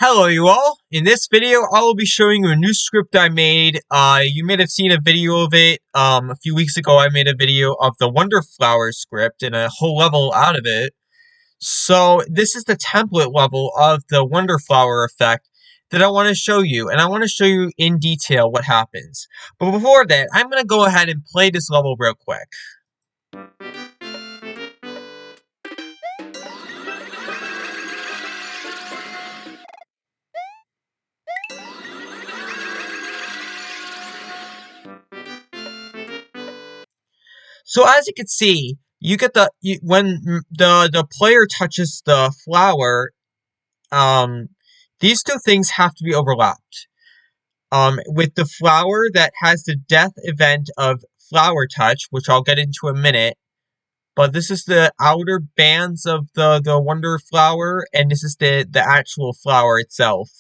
Hello you all! In this video I will be showing you a new script I made. You may have seen a video of it. A few weeks ago I made a video of the Wonderflower script and a whole level out of it. So this is the template level of the Wonderflower effect that I want to show you, and I want to show you in detail what happens. But before that, I'm going to go ahead and play this level real quick. So as you can see, you get when the player touches the flower, these two things have to be overlapped. With the flower that has the death event of flower touch, which I'll get into in a minute, but this is the outer bands of the wonder flower, and this is the actual flower itself.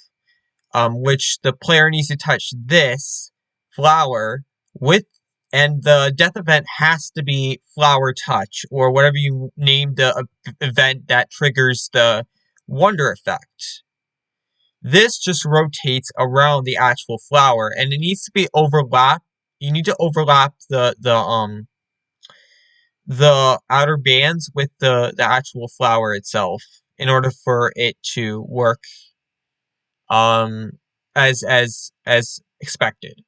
Which the player needs to touch this flower with, and the death event has to be flower touch, or whatever you name the event that triggers the wonder effect. This just rotates around the actual flower, and it needs to be overlapped. You need to overlap the outer bands with the actual flower itself in order for it to work as expected.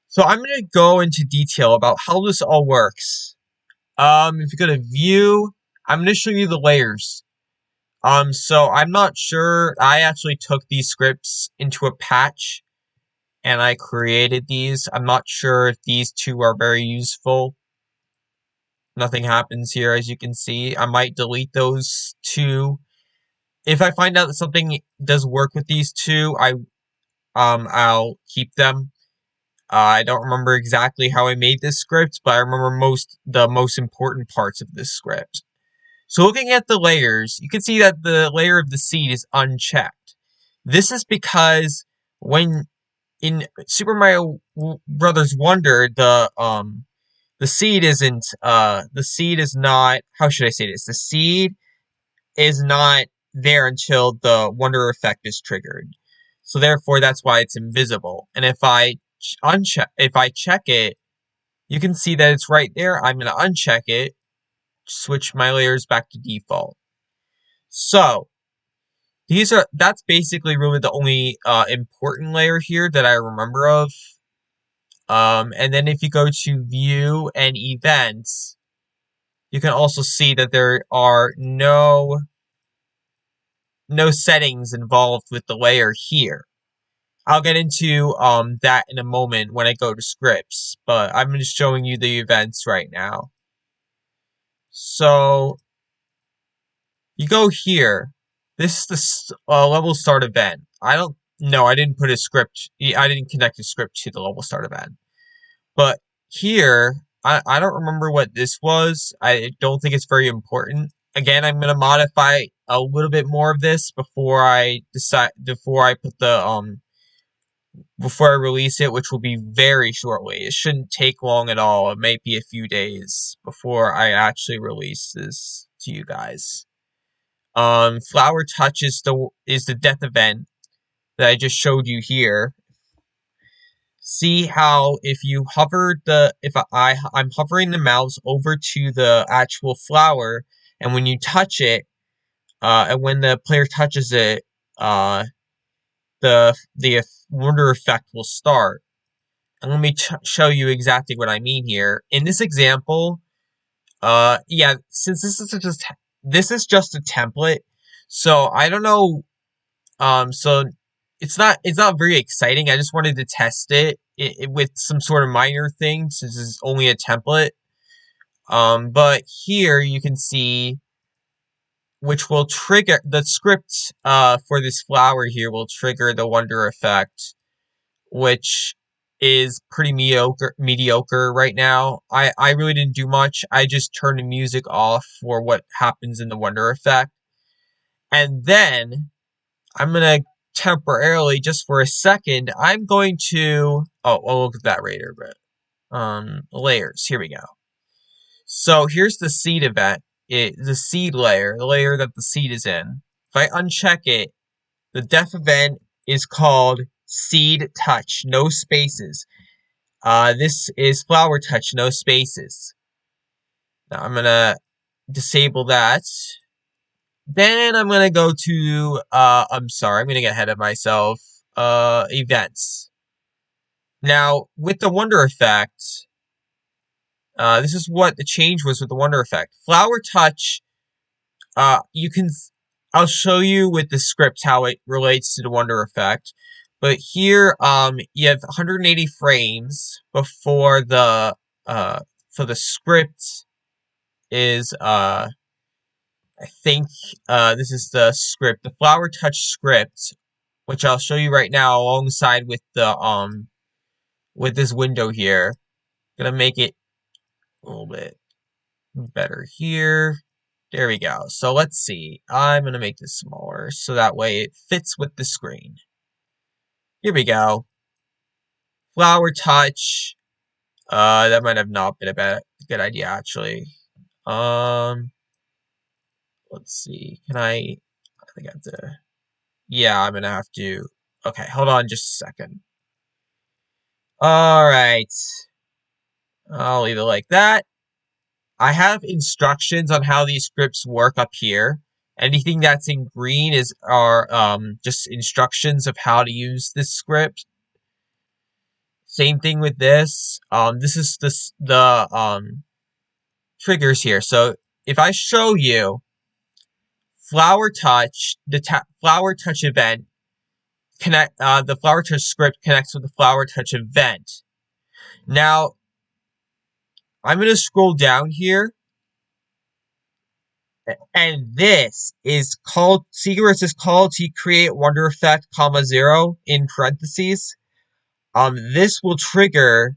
So I'm going to go into detail about how this all works. If you go to view, I'm going to show you the layers. So I'm not sure. I actually took these scripts into a patch and I created these. I'm not sure if these two are very useful. Nothing happens here, as you can see. I might delete those two. If I find out that something does work with these two, I'll keep them. I don't remember exactly how I made this script, but I remember the most important parts of this script. So looking at the layers, you can see that the layer of the seed is unchecked. This is because when in Super Mario Brothers Wonder, the seed is not, how should I say this? The seed is not there until the wonder effect is triggered. So therefore that's why it's invisible. And if I check it, you can see that it's right there. I'm going to uncheck it, switch my layers back to default. So that's basically really the only important layer here that I remember of. And then if you go to view and events, you can also see that there are no settings involved with the layer here. I'll get into that in a moment when I go to scripts, but I'm just showing you the events right now. So you go here. This is the level start event. I didn't put a script. I didn't connect a script to the level start event. But here, I don't remember what this was. I don't think it's very important. Again, I'm gonna modify a little bit more of this before I release it, which will be very shortly. It shouldn't take long at all. It may be a few days before I actually release this to you guys. Flower touch is the death event that I just showed you here. See how if you hover I'm hovering the mouse over to the actual flower, and when you touch it, and when the player touches it, the wonder effect will start. And let me show you exactly what I mean here. In this example, yeah, since this is just a template, so I don't know. So it's not very exciting. I just wanted to test it with some sort of minor thing since it's only a template. But here you can see which will trigger the script for this flower here will trigger the wonder effect, which is pretty mediocre right now. I really didn't do much. I just turned the music off for what happens in the wonder effect. And then I'm gonna temporarily, just for a second, I'm going to I'll look at that later, but layers, here we go. So here's the seed event. The seed layer, the layer that the seed is in. If I uncheck it, The def event is called seed touch, no spaces. This is flower touch, no spaces. Now I'm gonna disable that. Then I'm gonna go to I'm sorry, I'm gonna get ahead of myself. Events. Now with the wonder effect, this is what the change was with the wonder effect. Flower touch, you can, I'll show you with the script how it relates to the wonder effect. But here, you have 180 frames before so the script is, I think, this is the script, the flower touch script, which I'll show you right now alongside with this window here. Gonna make it a little bit better here. There we go. So let's see. I'm gonna make this smaller so that way it fits with the screen. Here we go. Flower touch. That might have not been a good idea actually. Um, let's see. I think I have to. Yeah, I'm gonna have to. Okay, hold on just a second. All right. I'll leave it like that. I have instructions on how these scripts work up here. Anything that's in green are just instructions of how to use this script. Same thing with this. This is the triggers here. So if I show you flower touch, flower touch event the flower touch script connects with the flower touch event. Now I'm gonna scroll down here. And this is called, see where it says call to create wonder effect, comma 0 in parentheses. This will trigger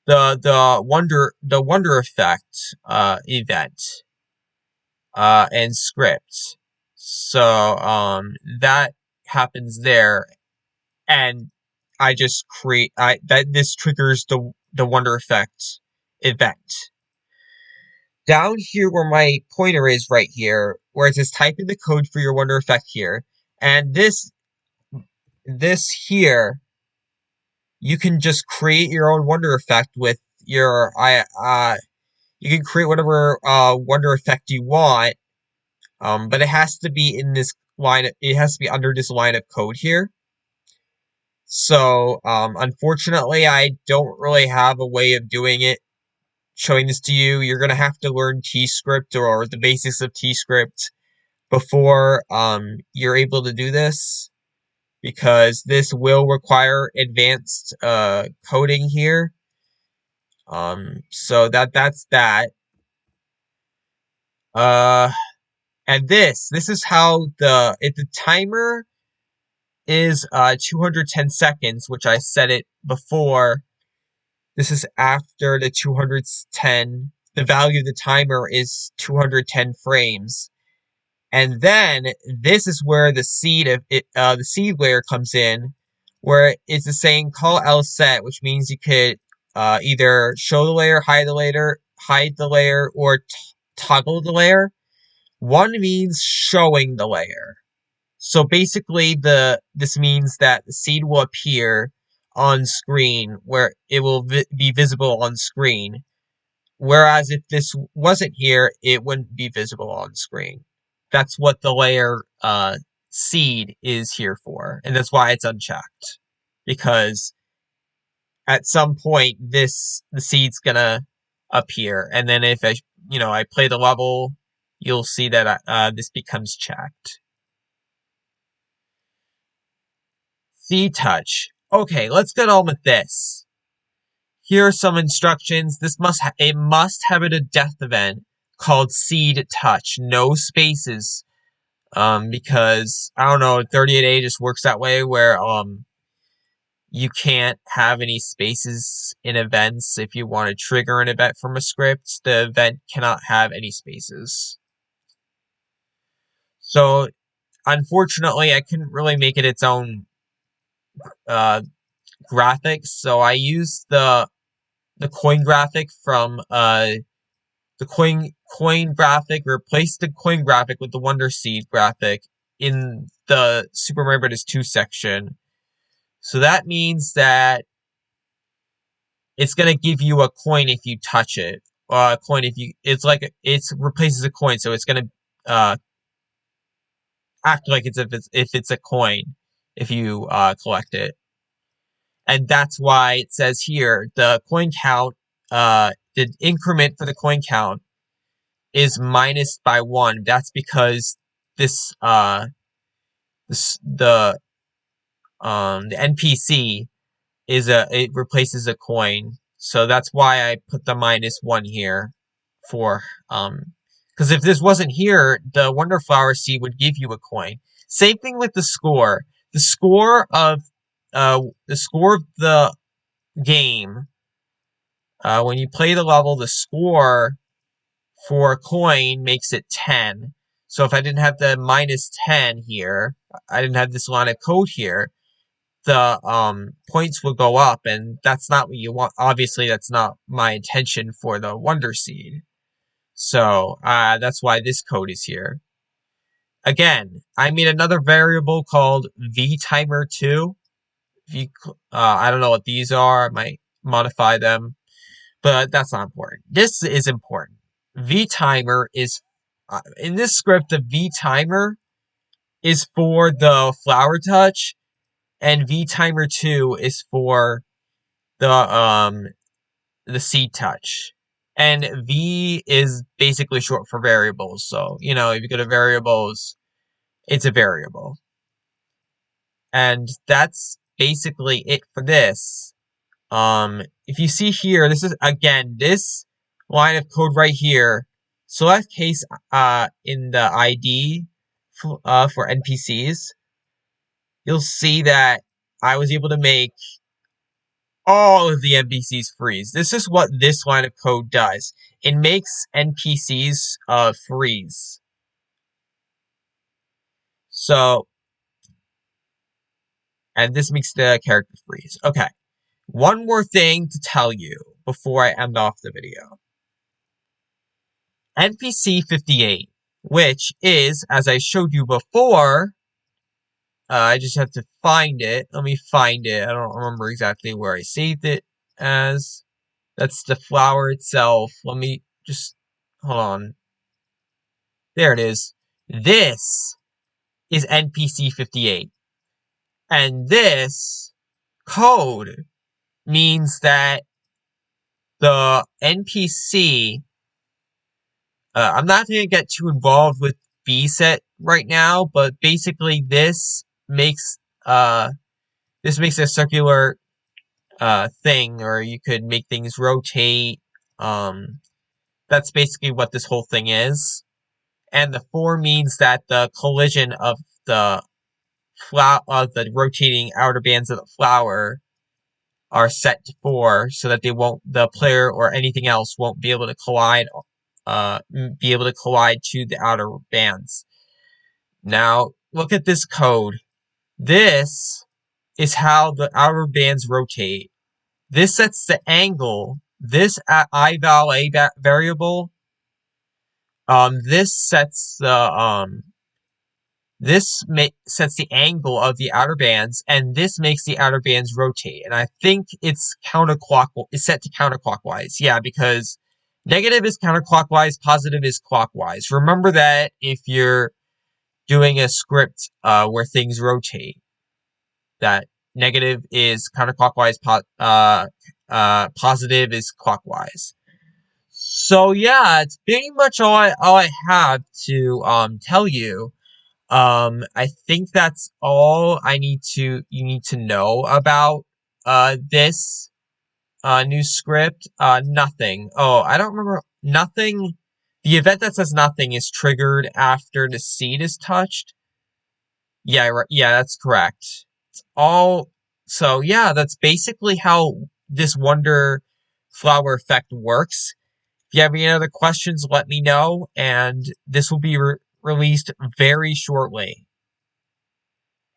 the wonder effect event and script. So that happens there, and I just this triggers the wonder effect event. Down here where my pointer is right here, where it says type in the code for your wonder effect here, and this here, you can just create your own wonder effect with your you can create whatever wonder effect you want, but it has to be in this line. It has to be under this line of code here. So unfortunately, I don't really have a way of doing it, showing this to you. You're gonna have to learn TeaScript or the basics of TeaScript before you're able to do this, because this will require advanced coding here. So that's that. And this is how the timer is 210 seconds, which I set it before. This is after the 210. The value of the timer is 210 frames. And then this is where the seed layer comes in, where it's the saying call else set, which means you could either show the layer, hide the layer, or toggle the layer. One means showing the layer. So basically, this means that the seed will appear on screen, where it will be visible on screen. Whereas if this wasn't here, it wouldn't be visible on screen. That's what the layer seed is here for, and that's why it's unchecked. Because at some point, the seed's gonna appear, and then if I play the level, you'll see that this becomes checked. Seed touch. Okay, let's get on with this. Here are some instructions. It must have a death event called seed touch, no spaces. Because I don't know, 38A just works that way, where you can't have any spaces in events. If you want to trigger an event from a script, the event cannot have any spaces. So unfortunately, I couldn't really make it its own graphics, so I used the coin graphic from the coin graphic, replaced the coin graphic with the Wonder Seed graphic, in the Super Mario Bros. 2 section. So that means that it's gonna give you a coin if you touch it. A coin if you, it's like, it replaces a coin, so it's gonna act like if it's a coin if you collect it. And that's why it says here the coin count, the increment for the coin count is minus by 1. That's because this the NPC it replaces a coin. So that's why I put the -1 here for because if this wasn't here, the Wonder Flower seed would give you a coin. Same thing with the score. The score of the game, when you play the level, the score for a coin makes it 10. So if I didn't have the -10 here, I didn't have this line of code here, the points will go up, and that's not what you want. Obviously, that's not my intention for the Wonder Seed. So that's why this code is here. Again, I made another variable called vtimer2. I don't know what these are. I might modify them, but that's not important. This is important. Vtimer is in this script. The vtimer is for the flower touch, and vtimer2 is for the seed touch. And V is basically short for variables. So, if you go to variables, it's a variable. And that's basically it for this. If you see here, this is, again, this line of code right here, select case in the ID for NPCs, you'll see that I was able to make all of the NPCs freeze. This is what this line of code does. It makes NPCs freeze. So, and this makes the character freeze. Okay. One more thing to tell you before I end off the video. NPC 58, which is, as I showed you before, I just have to find it. Let me find it. I don't remember exactly where I saved it as. That's the flower itself. Let me just, hold on. There it is. This is NPC 58. And this code means that the NPC, I'm not going to get too involved with VSet right now, but basically this makes a circular thing, or you could make things rotate. That's basically what this whole thing is. And the 4 means that the collision of the the rotating outer bands of the flower are set to 4, so that the player or anything else won't be able to collide to the outer bands. Now, look at this code. This is how the outer bands rotate. This sets the angle. This ival a variable. This sets the sets the angle of the outer bands, and this makes the outer bands rotate. And I think it's set to counterclockwise. Yeah, because negative is counterclockwise, positive is clockwise. Remember that if you're doing a script where things rotate, that negative is counterclockwise, positive is clockwise. So yeah, it's pretty much all I have to tell you. I think that's all you need to know about this new script. Nothing. Oh, I don't remember. Nothing. The event that says nothing is triggered after the seed is touched. Yeah, right. Yeah, that's correct. So yeah, that's basically how this Wonder Flower effect works. If you have any other questions, let me know, and this will be released very shortly.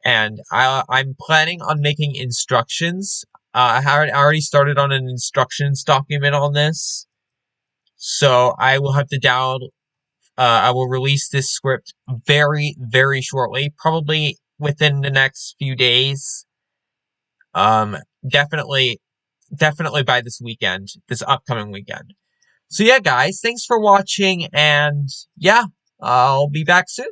And I'm planning on making instructions. I already started on an instructions document on this, so I will have to I will release this script very, very shortly, probably within the next few days. Um, definitely, definitely by this weekend, this upcoming weekend. So yeah, guys, thanks for watching, and yeah, I'll be back soon.